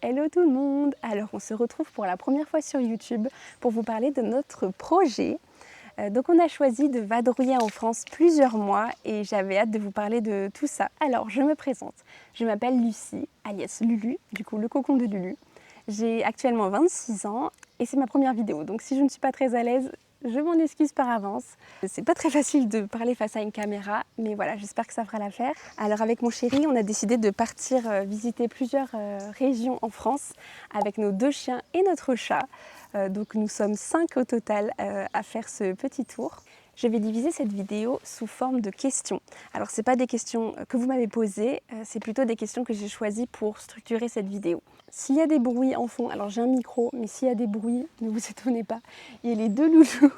Hello tout le monde! Alors on se retrouve pour la première fois sur YouTube pour vous parler de notre projet. Donc on a choisi de vadrouiller en France plusieurs mois et j'avais hâte de vous parler de tout ça. Alors je me présente, je m'appelle Lucie, alias Lulu, du coup le cocon de Lulu. J'ai actuellement 26 ans et c'est ma première vidéo, donc si je ne suis pas très à l'aise, je m'en excuse par avance. C'est pas très facile de parler face à une caméra, mais voilà, j'espère que ça fera l'affaire. Alors avec mon chéri, on a décidé de partir visiter plusieurs régions en France avec nos 2 chiens et notre chat. Donc nous sommes 5 au total à faire ce petit tour. Je vais diviser cette vidéo sous forme de questions. Alors ce n'est pas des questions que vous m'avez posées, c'est plutôt des questions que j'ai choisies pour structurer cette vidéo. S'il y a des bruits en fond, alors j'ai un micro, mais s'il y a des bruits, ne vous étonnez pas, il y a les 2 loulous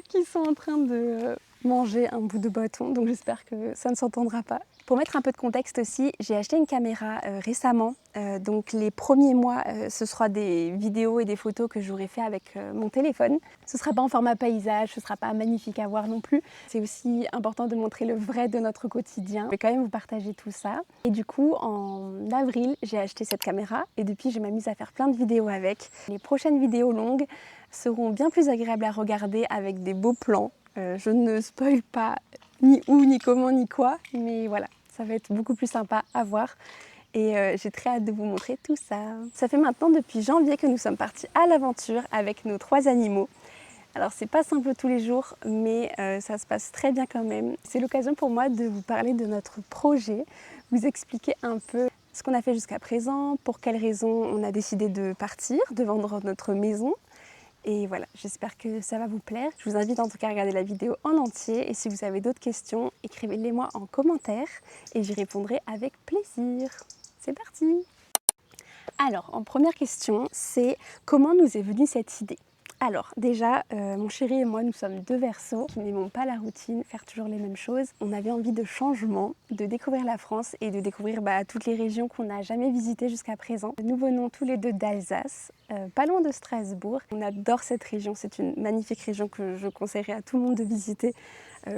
qui sont en train de manger un bout de bâton, donc j'espère que ça ne s'entendra pas. Pour mettre un peu de contexte aussi, j'ai acheté une caméra récemment, donc les premiers mois, ce sera des vidéos et des photos que j'aurai fait avec mon téléphone. Ce ne sera pas en format paysage, ce ne sera pas magnifique à voir non plus. C'est aussi important de montrer le vrai de notre quotidien. Je vais quand même vous partager tout ça. Et du coup, en avril, j'ai acheté cette caméra et depuis, je m'amuse à faire plein de vidéos avec. Les prochaines vidéos longues seront bien plus agréables à regarder avec des beaux plans. Je ne spoil pas ni où, ni comment, ni quoi, mais voilà, ça va être beaucoup plus sympa à voir et j'ai très hâte de vous montrer tout ça. Ça fait maintenant depuis janvier que nous sommes partis à l'aventure avec nos 3 animaux. Alors c'est pas simple tous les jours, mais ça se passe très bien quand même. C'est l'occasion pour moi de vous parler de notre projet, vous expliquer un peu ce qu'on a fait jusqu'à présent, pour quelles raisons on a décidé de partir, de vendre notre maison. Et voilà, j'espère que ça va vous plaire. Je vous invite en tout cas à regarder la vidéo en entier. Et si vous avez d'autres questions, écrivez-les-moi en commentaire et j'y répondrai avec plaisir. C'est parti! Alors, en première question, c'est comment nous est venue cette idée? Alors déjà, mon chéri et moi, nous sommes 2 Verseaux qui n'aimons pas la routine, faire toujours les mêmes choses. On avait envie de changement, de découvrir la France et de découvrir toutes les régions qu'on n'a jamais visitées jusqu'à présent. Nous venons tous les deux d'Alsace, pas loin de Strasbourg. On adore cette région, c'est une magnifique région que je conseillerais à tout le monde de visiter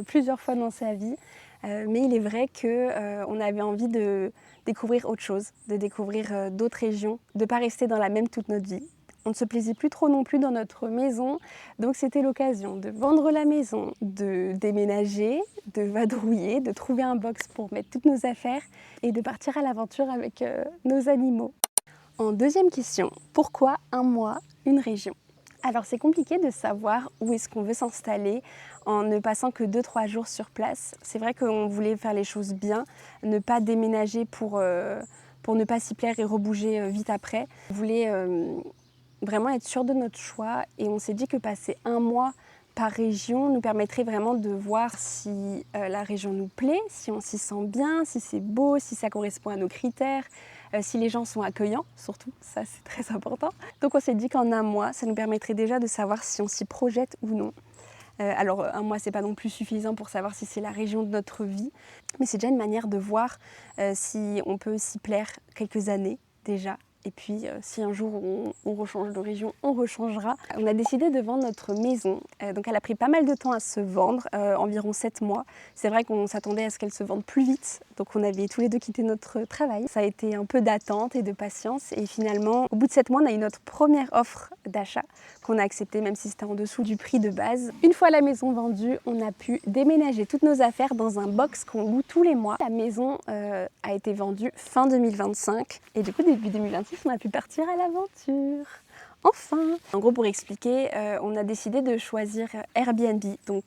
plusieurs fois dans sa vie. Mais il est vrai qu'on avait envie de découvrir autre chose, de découvrir d'autres régions, de ne pas rester dans la même toute notre vie. On ne se plaisait plus trop non plus dans notre maison, donc c'était l'occasion de vendre la maison, de déménager, de vadrouiller, de trouver un box pour mettre toutes nos affaires et de partir à l'aventure avec nos animaux. En deuxième question, pourquoi un mois, une région? Alors c'est compliqué de savoir où est-ce qu'on veut s'installer en ne passant que 2-3 jours sur place. C'est vrai qu'on voulait faire les choses bien, ne pas déménager pour ne pas s'y plaire et rebouger vite après. On voulait vraiment être sûr de notre choix et on s'est dit que passer un mois par région nous permettrait vraiment de voir si la région nous plaît, si on s'y sent bien, si c'est beau, si ça correspond à nos critères, si les gens sont accueillants, surtout, ça c'est très important. Donc on s'est dit qu'en un mois, ça nous permettrait déjà de savoir si on s'y projette ou non. Alors un mois c'est pas non plus suffisant pour savoir si c'est la région de notre vie, mais c'est déjà une manière de voir si on peut s'y plaire quelques années déjà. Et puis, si un jour on rechange de région, on rechangera. On a décidé de vendre notre maison. Donc, elle a pris pas mal de temps à se vendre, environ 7 mois. C'est vrai qu'on s'attendait à ce qu'elle se vende plus vite. Donc, on avait tous les deux quitté notre travail. Ça a été un peu d'attente et de patience. Et finalement, au bout de 7 mois, on a eu notre première offre d'achat qu'on a acceptée, même si c'était en dessous du prix de base. Une fois la maison vendue, on a pu déménager toutes nos affaires dans un box qu'on loue tous les mois. La maison a été vendue fin 2025. Et du coup, début 2026, on a pu partir à l'aventure. Enfin! En gros, pour expliquer, on a décidé de choisir Airbnb. Donc,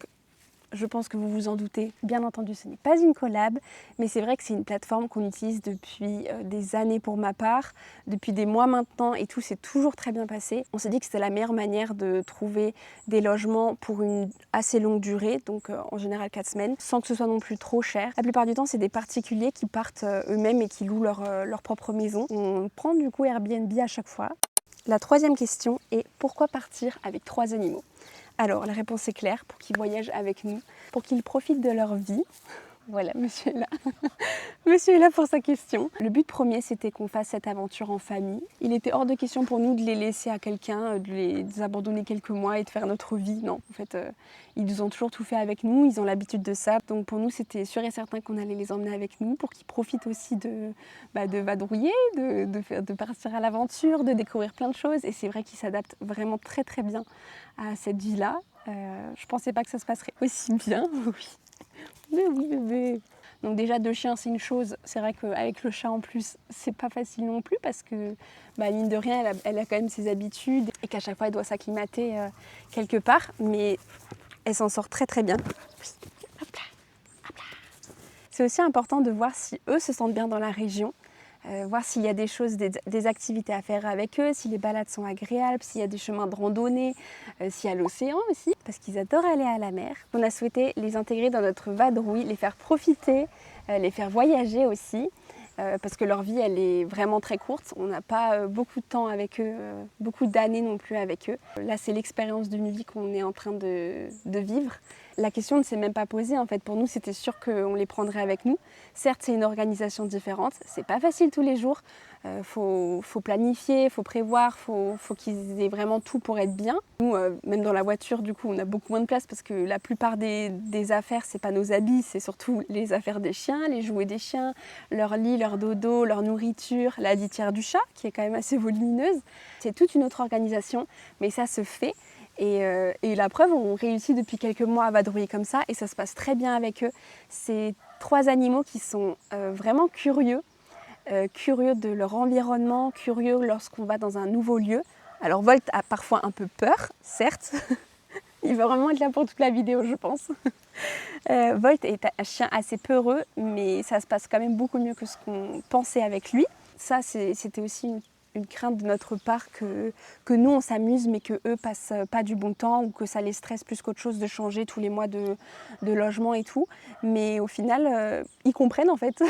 je pense que vous vous en doutez, bien entendu, ce n'est pas une collab, mais c'est vrai que c'est une plateforme qu'on utilise depuis des années pour ma part, depuis des mois maintenant, et tout s'est toujours très bien passé. On s'est dit que c'était la meilleure manière de trouver des logements pour une assez longue durée, donc en général 4 semaines, sans que ce soit non plus trop cher. La plupart du temps, c'est des particuliers qui partent eux-mêmes et qui louent leur propre maison. On prend du coup Airbnb à chaque fois. La troisième question est pourquoi partir avec 3 animaux? Alors la réponse est claire, pour qu'ils voyagent avec nous, pour qu'ils profitent de leur vie. Voilà, monsieur est là. Monsieur est là pour sa question. Le but premier, c'était qu'on fasse cette aventure en famille. Il était hors de question pour nous de les laisser à quelqu'un, de les abandonner quelques mois et de faire notre vie. Non, en fait, ils nous ont toujours tout fait avec nous, ils ont l'habitude de ça. Donc pour nous, c'était sûr et certain qu'on allait les emmener avec nous pour qu'ils profitent aussi de vadrouiller, de partir à l'aventure, de découvrir plein de choses. Et c'est vrai qu'ils s'adaptent vraiment très très bien à cette vie-là. Je pensais pas que ça se passerait aussi bien, oui. Mais oui, bébé. Donc déjà 2 chiens c'est une chose, c'est vrai qu'avec le chat en plus c'est pas facile non plus parce que mine de rien elle a quand même ses habitudes et qu'à chaque fois elle doit s'acclimater quelque part, mais elle s'en sort très très bien. Hop là, hop là. C'est aussi important de voir si eux se sentent bien dans la région, voir s'il y a des choses, des activités à faire avec eux, si les balades sont agréables, s'il y a des chemins de randonnée, s'il y a l'océan aussi, parce qu'ils adorent aller à la mer. On a souhaité les intégrer dans notre vadrouille, les faire profiter, les faire voyager aussi, parce que leur vie elle est vraiment très courte. On n'a pas beaucoup de temps avec eux, beaucoup d'années non plus avec eux. Là c'est l'expérience d'une vie qu'on est en train de vivre. La question ne s'est même pas posée en fait. Pour nous c'était sûr qu'on les prendrait avec nous. Certes c'est une organisation différente, c'est pas facile tous les jours. Faut planifier, faut prévoir, faut qu'ils aient vraiment tout pour être bien. Nous, même dans la voiture, du coup, on a beaucoup moins de place parce que la plupart des affaires, c'est pas nos habits, c'est surtout les affaires des chiens, les jouets des chiens, leur lit, leur dodo, leur nourriture, la litière du chat, qui est quand même assez volumineuse. C'est toute une autre organisation, mais ça se fait. Et la preuve, on réussit depuis quelques mois à vadrouiller comme ça et ça se passe très bien avec eux. C'est 3 animaux qui sont vraiment curieux. Curieux de leur environnement, curieux lorsqu'on va dans un nouveau lieu. Alors Volt a parfois un peu peur, certes. Il va vraiment être là pour toute la vidéo, je pense. Volt est un chien assez peureux, mais ça se passe quand même beaucoup mieux que ce qu'on pensait avec lui. Ça, c'était aussi une crainte de notre part que nous, on s'amuse, mais qu'eux passent pas du bon temps ou que ça les stresse plus qu'autre chose de changer tous les mois de logement et tout. Mais au final, ils comprennent en fait.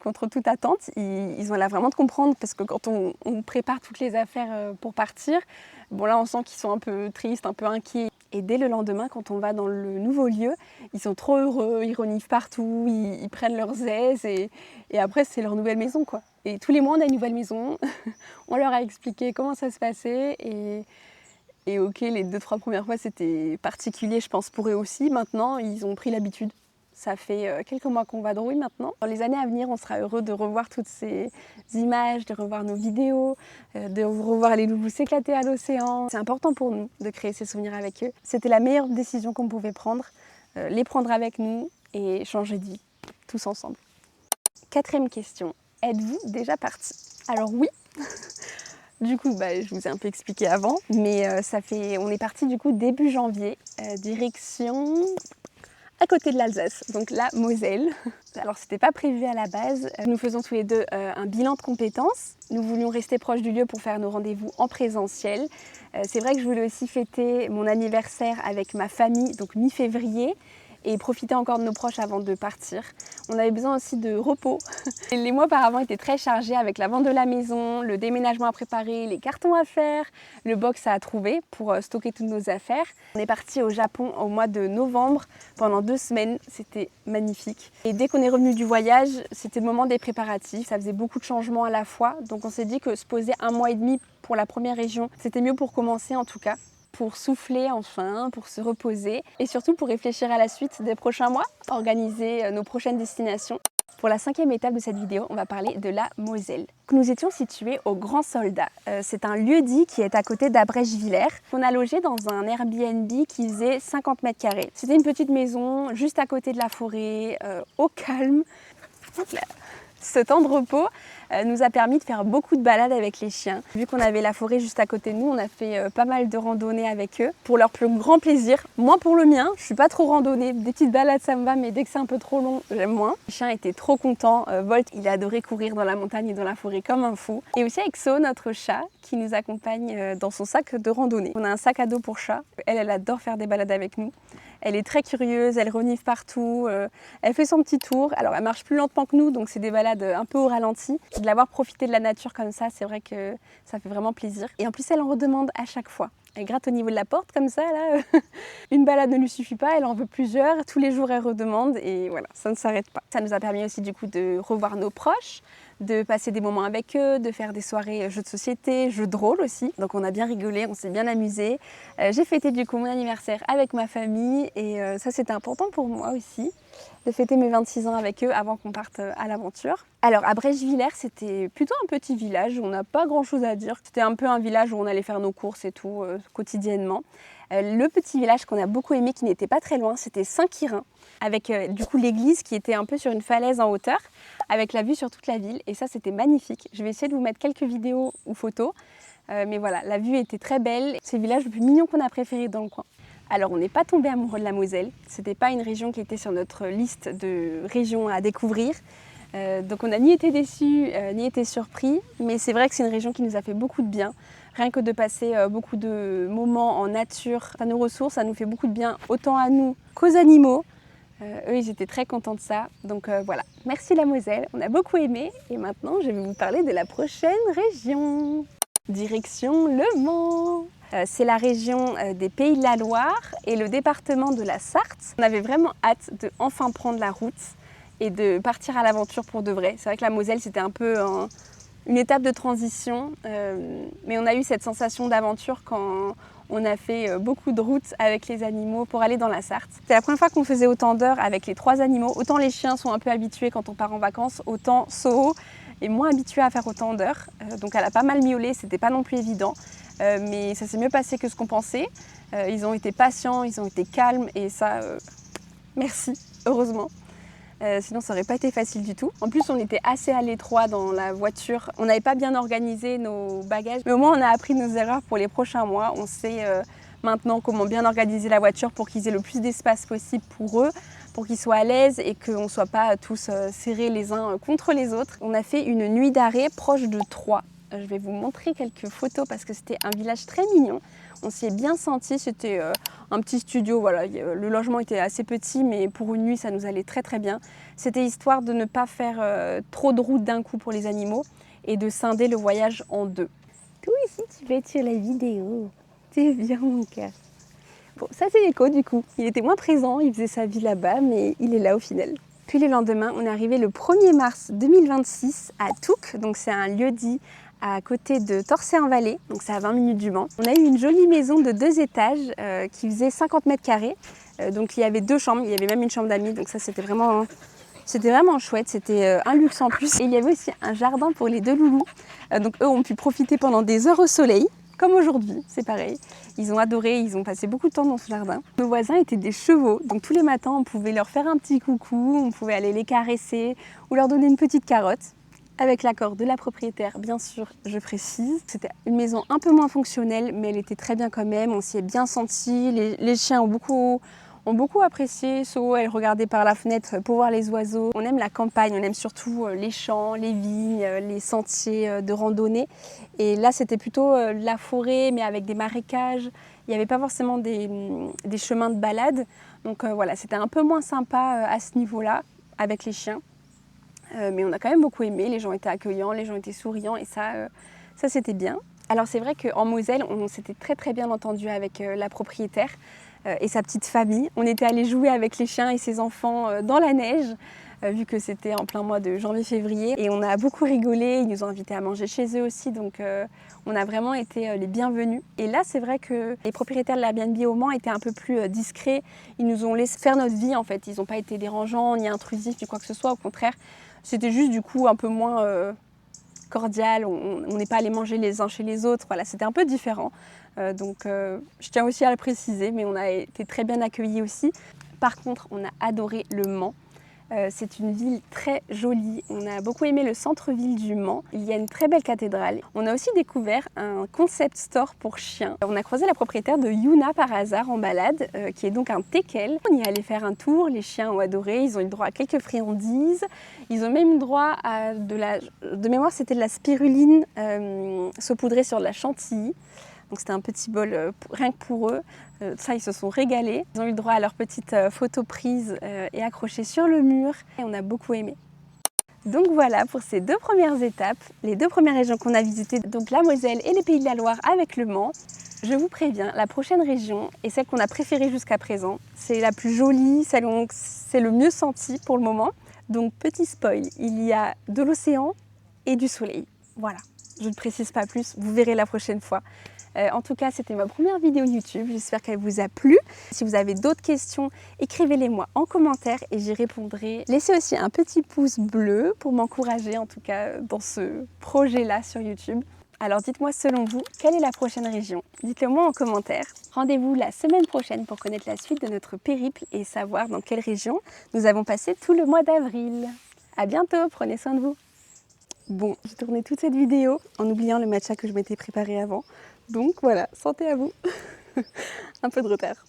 Contre toute attente, ils ont l'air vraiment de comprendre parce que quand on prépare toutes les affaires pour partir, bon là on sent qu'ils sont un peu tristes, un peu inquiets. Et dès le lendemain, quand on va dans le nouveau lieu, ils sont trop heureux, ils reniflent partout, ils prennent leurs aises et après c'est leur nouvelle maison quoi. Et tous les mois on a une nouvelle maison, on leur a expliqué comment ça se passait et ok, les 2-3 premières fois c'était particulier je pense pour eux aussi. Maintenant ils ont pris l'habitude. Ça fait quelques mois qu'on vadrouille maintenant. Dans les années à venir, on sera heureux de revoir toutes ces images, de revoir nos vidéos, de revoir les loulous s'éclater à l'océan. C'est important pour nous de créer ces souvenirs avec eux. C'était la meilleure décision qu'on pouvait prendre, les prendre avec nous et changer de vie, tous ensemble. 4e question, êtes-vous déjà partis? Alors oui. Du coup, je vous ai un peu expliqué avant, mais on est parti du coup début janvier, direction à côté de l'Alsace, donc la Moselle. Alors c'était pas prévu à la base, nous faisons tous les deux un bilan de compétences. Nous voulions rester proches du lieu pour faire nos rendez-vous en présentiel. C'est vrai que je voulais aussi fêter mon anniversaire avec ma famille, donc mi-février, et profiter encore de nos proches avant de partir. On avait besoin aussi de repos. Les mois auparavant étaient très chargés avec la vente de la maison, le déménagement à préparer, les cartons à faire, le box à trouver pour stocker toutes nos affaires. On est parti au Japon au mois de novembre pendant 2 semaines, c'était magnifique. Et dès qu'on est revenu du voyage, c'était le moment des préparatifs, ça faisait beaucoup de changements à la fois, donc on s'est dit que se poser 1 mois et demi pour la première région, c'était mieux pour commencer en tout cas. Pour souffler enfin, pour se reposer et surtout pour réfléchir à la suite des prochains mois, organiser nos prochaines destinations. Pour la 5e étape de cette vidéo, on va parler de la Moselle. Nous étions situés au Grand Soldat. C'est un lieu-dit qui est à côté d'Abrèche-Villers. On a logé dans un Airbnb qui faisait 50 mètres carrés. C'était une petite maison juste à côté de la forêt, au calme. Ce temps de repos nous a permis de faire beaucoup de balades avec les chiens. Vu qu'on avait la forêt juste à côté de nous, on a fait pas mal de randonnées avec eux pour leur plus grand plaisir. Moi pour le mien, je suis pas trop randonnée, des petites balades ça me va, mais dès que c'est un peu trop long, j'aime moins. Les chiens étaient trop contents. Volt, il a adoré courir dans la montagne et dans la forêt comme un fou. Et aussi avec So, notre chat, qui nous accompagne dans son sac de randonnée. On a un sac à dos pour chat. Elle adore faire des balades avec nous. Elle est très curieuse, elle renifle partout, elle fait son petit tour. Alors elle marche plus lentement que nous, donc c'est des balades un peu au ralenti. De l'avoir profité de la nature comme ça, c'est vrai que ça fait vraiment plaisir. Et en plus elle en redemande à chaque fois. Elle gratte au niveau de la porte comme ça, là. Une balade ne lui suffit pas, elle en veut plusieurs. Tous les jours, elle redemande et voilà, ça ne s'arrête pas. Ça nous a permis aussi du coup de revoir nos proches, de passer des moments avec eux, de faire des soirées jeux de société, jeux de rôle aussi. Donc on a bien rigolé, on s'est bien amusé. J'ai fêté du coup mon anniversaire avec ma famille et ça c'était important pour moi aussi, de fêter mes 26 ans avec eux avant qu'on parte à l'aventure. Alors à Brèche-Villers, c'était plutôt un petit village, on n'a pas grand chose à dire. C'était un peu un village où on allait faire nos courses et tout quotidiennement. Le petit village qu'on a beaucoup aimé, qui n'était pas très loin, c'était Saint-Quirin, avec du coup l'église qui était un peu sur une falaise en hauteur, avec la vue sur toute la ville, et ça c'était magnifique. Je vais essayer de vous mettre quelques vidéos ou photos, mais voilà, la vue était très belle. C'est le village le plus mignon qu'on a préféré dans le coin. Alors on n'est pas tombé amoureux de la Moselle, c'était pas une région qui était sur notre liste de régions à découvrir, donc on n'a ni été déçus, ni été surpris, mais c'est vrai que c'est une région qui nous a fait beaucoup de bien. Rien que de passer beaucoup de moments en nature, ça nous ressource, ça nous fait beaucoup de bien, autant à nous qu'aux animaux. Eux, ils étaient très contents de ça. Donc voilà, merci la Moselle, on a beaucoup aimé. Et maintenant, je vais vous parler de la prochaine région. Direction Le Mans. C'est la région des Pays de la Loire et le département de la Sarthe. On avait vraiment hâte de enfin prendre la route et de partir à l'aventure pour de vrai. C'est vrai que la Moselle, c'était un peu une étape de transition, mais on a eu cette sensation d'aventure quand on a fait beaucoup de routes avec les animaux pour aller dans la Sarthe. C'était la première fois qu'on faisait autant d'heures avec les 3 animaux. Autant les chiens sont un peu habitués quand on part en vacances, autant Soho est moins habitué à faire autant d'heures. Donc elle a pas mal miaulé, c'était pas non plus évident, mais ça s'est mieux passé que ce qu'on pensait. Ils ont été patients, ils ont été calmes et ça, merci, heureusement. Sinon ça n'aurait pas été facile du tout. En plus on était assez à l'étroit dans la voiture, on n'avait pas bien organisé nos bagages, mais au moins on a appris nos erreurs pour les prochains mois. On sait maintenant comment bien organiser la voiture pour qu'ils aient le plus d'espace possible pour eux, pour qu'ils soient à l'aise et qu'on ne soit pas tous serrés les uns contre les autres. On a fait une nuit d'arrêt proche de Troyes. Je vais vous montrer quelques photos parce que c'était un village très mignon. On s'y est bien senti, c'était un petit studio, voilà. Le logement était assez petit, mais pour une nuit, ça nous allait très très bien. C'était histoire de ne pas faire trop de route d'un coup pour les animaux et de scinder le voyage en 2. Toi aussi, tu vas être sur la vidéo. C'est bien mon cœur. Bon, ça c'est Echo du coup. Il était moins présent, il faisait sa vie là-bas, mais il est là au final. Puis le lendemain, on est arrivé le 1er mars 2026 à Touques, donc c'est un lieu-dit à côté de Torçay-en-Vallée, donc c'est à 20 minutes du Mans. On a eu une jolie maison de 2 étages qui faisait 50 mètres carrés. Donc il y avait 2 chambres, il y avait même une chambre d'amis, donc ça c'était vraiment chouette, c'était un luxe en plus. Et il y avait aussi un jardin pour les 2 loulous, donc eux ont pu profiter pendant des heures au soleil, comme aujourd'hui, c'est pareil. Ils ont adoré, ils ont passé beaucoup de temps dans ce jardin. Nos voisins étaient des chevaux, donc tous les matins on pouvait leur faire un petit coucou, on pouvait aller les caresser ou leur donner une petite carotte. Avec l'accord de la propriétaire, bien sûr, je précise. C'était une maison un peu moins fonctionnelle, mais elle était très bien quand même. On s'y est bien senti. Les chiens ont beaucoup apprécié. So, elle regardait par la fenêtre pour voir les oiseaux. On aime la campagne, on aime surtout les champs, les vignes, les sentiers de randonnée. Et là, c'était plutôt la forêt, mais avec des marécages. Il n'y avait pas forcément des chemins de balade. Donc voilà, c'était un peu moins sympa à ce niveau-là, avec les chiens. Mais on a quand même beaucoup aimé, les gens étaient accueillants, les gens étaient souriants et ça c'était bien. Alors c'est vrai qu'en Moselle, on s'était très très bien entendu avec la propriétaire et sa petite famille. On était allés jouer avec les chiens et ses enfants dans la neige, vu que c'était en plein mois de janvier-février. Et on a beaucoup rigolé, ils nous ont invités à manger chez eux aussi, donc on a vraiment été les bienvenus. Et là c'est vrai que les propriétaires de l'Airbnb au Mans étaient un peu plus discrets, ils nous ont laissé faire notre vie en fait, ils n'ont pas été dérangeants, ni intrusifs, ni quoi que ce soit, au contraire. C'était juste du coup un peu moins cordial, on n'est pas allé manger les uns chez les autres, voilà, c'était un peu différent. Donc je tiens aussi à le préciser, mais on a été très bien accueillis aussi. Par contre, on a adoré le Mans. C'est une ville très jolie, on a beaucoup aimé le centre-ville du Mans, il y a une très belle cathédrale. On a aussi découvert un concept store pour chiens. On a croisé la propriétaire de Yuna par hasard en balade, qui est donc un teckel. On y est allé faire un tour, les chiens ont adoré, ils ont eu droit à quelques friandises, ils ont même eu droit à de mémoire c'était de la spiruline saupoudrée sur de la chantilly. Donc c'était un petit bol rien que pour eux. Ça, ils se sont régalés. Ils ont eu le droit à leur petite photo prise et accrochée sur le mur. Et on a beaucoup aimé. Donc voilà pour ces 2 premières étapes, les 2 premières régions qu'on a visitées, donc la Moselle et les Pays de la Loire avec le Mans. Je vous préviens, la prochaine région est celle qu'on a préférée jusqu'à présent. C'est la plus jolie, celle où c'est le mieux senti pour le moment. Donc petit spoil, il y a de l'océan et du soleil. Voilà, je ne précise pas plus, vous verrez la prochaine fois. En tout cas, c'était ma première vidéo YouTube, j'espère qu'elle vous a plu. Si vous avez d'autres questions, écrivez-les moi en commentaire et j'y répondrai. Laissez aussi un petit pouce bleu pour m'encourager en tout cas dans ce projet-là sur YouTube. Alors dites-moi selon vous, quelle est la prochaine région? Dites-le moi en commentaire. Rendez-vous la semaine prochaine pour connaître la suite de notre périple et savoir dans quelle région nous avons passé tout le mois d'avril. À bientôt, prenez soin de vous. Bon, j'ai tourné toute cette vidéo en oubliant le matcha que je m'étais préparé avant. Donc voilà, santé à vous. Un peu de retard.